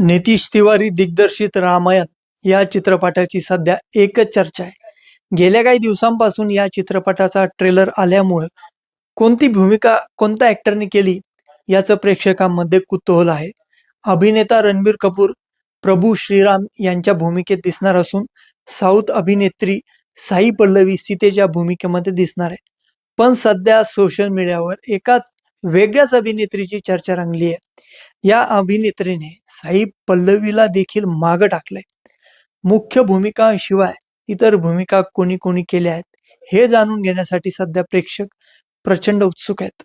नितीश तिवारी दिग्दर्शित रामायण या चित्रपटाची सध्या एकच चर्चा आहे. गेल्या काही दिवसांपासून या चित्रपटाचा ट्रेलर आल्यामुळे कोणती भूमिका कोणत्या ॲक्टरने केली याचं प्रेक्षकांमध्ये कुतूहल आहे. अभिनेता रणबीर कपूर प्रभू श्रीराम यांच्या भूमिकेत दिसणार असून साऊथ अभिनेत्री साई पल्लवी सीतेच्या भूमिकेमध्ये दिसणार आहे. पण सध्या सोशल मीडियावर एका वेगळ्याच अभिनेत्रीची चर्चा रंगली आहे. या अभिनेत्रीने साई पल्लवीला देखील मागं टाकलंय. मुख्य भूमिकांशिवाय इतर भूमिका कोणी कोणी केल्या आहेत हे जाणून घेण्यासाठी सध्या प्रेक्षक प्रचंड उत्सुक आहेत.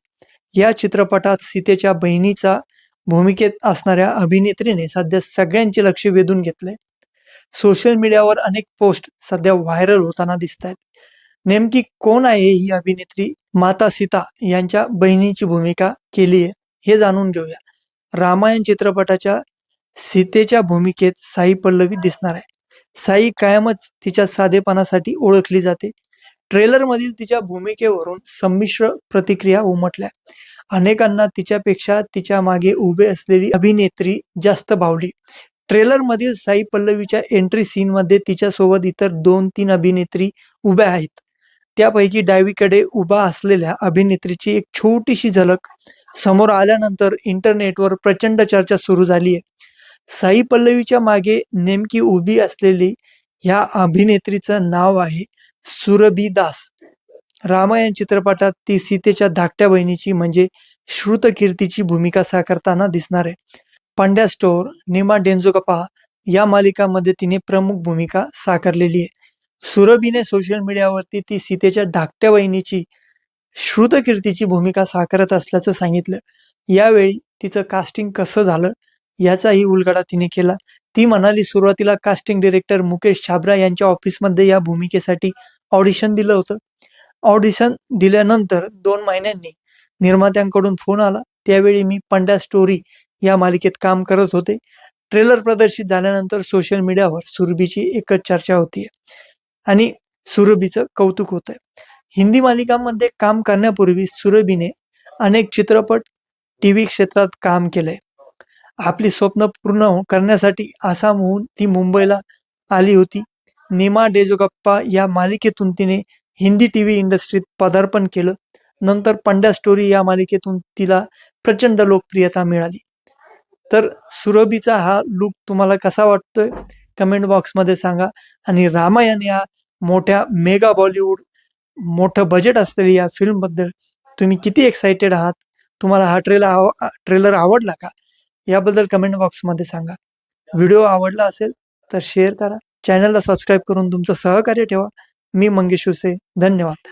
या चित्रपटात सीतेच्या बहिणीचा भूमिकेत असणाऱ्या अभिनेत्रीने सध्या सगळ्यांचे लक्ष वेधून घेतलंय. सोशल मीडियावर अनेक पोस्ट सध्या व्हायरल होताना दिसत आहेत. नेमकी कोण आहे ही अभिनेत्री? माता सीता यांच्या बहिणीची भूमिका केली आहे हे जाणून घेऊया. रामायण चित्रपटाच्या सीतेच्या भूमिकेत साई पल्लवी दिसणार आहे. साई कायमच तिच्या साधेपणासाठी ओळखली जाते. ट्रेलरमधील तिच्या भूमिकेवरून संमिश्र प्रतिक्रिया उमटल्या. अनेकांना तिच्यापेक्षा तिच्या मागे उभे असलेली अभिनेत्री जास्त भावली. ट्रेलरमधील साई पल्लवीच्या एंट्री सीनमध्ये तिच्यासोबत इतर 2-3 अभिनेत्री उभ्या आहेत. त्यापैकी डावीकडे उभा असलेल्या अभिनेत्रीची एक छोटीशी झलक समोर आल्यानंतर इंटरनेटवर प्रचंड चर्चा सुरू झाली आहे. साई पल्लवीच्या मागे नेमकी उभी असलेली ह्या अभिनेत्रीचं नाव आहे सुरभी दास. रामायण चित्रपटात ती सीतेच्या धाकट्या बहिणीची म्हणजे श्रुतकीर्तीची भूमिका साकारताना दिसणार आहे. पांड्या स्टोर, नीमा डेंझोगपा या मालिकांमध्ये तिने प्रमुख भूमिका साकारलेली आहे. सुरभीने सोशल मीडियावरती ती सीतेच्या धाकट्या बहिणीची श्रुतकीर्तीची भूमिका साकारत असल्याचं सांगितलं. यावेळी तिचं कास्टिंग कसं झालं याचाही उलगडा तिने केला. ती म्हणाली, सुरुवातीला कास्टिंग डायरेक्टर मुकेश छाबरा यांच्या ऑफिसमध्ये या भूमिकेसाठी ऑडिशन दिलं होतं. ऑडिशन दिल्यानंतर 2 महिन्यांनी निर्मात्यांकडून फोन आला. त्यावेळी मी पांड्या स्टोरी या मालिकेत काम करत होते. ट्रेलर प्रदर्शित झाल्यानंतर सोशल मीडियावर सुरभीची एकच चर्चा होतीये आणि सुरभीचं कौतुक होतंय. हिंदी मालिकांमध्ये काम करण्यापूर्वी सुरभीने अनेक चित्रपट, टीव्ही क्षेत्रात काम केलंय. आपली स्वप्न पूर्ण करण्यासाठी आसामहून ती मुंबईला आली होती. नीमा डेंझोगप्पा या मालिकेतून तिने हिंदी टीव्ही इंडस्ट्रीत पदार्पण केलं. नंतर पांड्या स्टोरी या मालिकेतून तिला प्रचंड लोकप्रियता मिळाली. तर सुरभीचा हा लुक तुम्हाला कसा वाटतोय कमेंट बॉक्समध्ये सांगा. आणि रामायण या मोठ्या मेगा बॉलिवूड मोठं बजेट असलेली या फिल्मबद्दल तुम्ही किती एक्साइटेड आहात? तुम्हाला हा ट्रेलर आवडला का? याबद्दल कमेंट बॉक्समध्ये सांगा. व्हिडिओ आवडला असेल तर शेअर करा. चॅनलला सबस्क्राईब करून तुमचं सहकार्य ठेवा. मी मंगेश हुसे. धन्यवाद.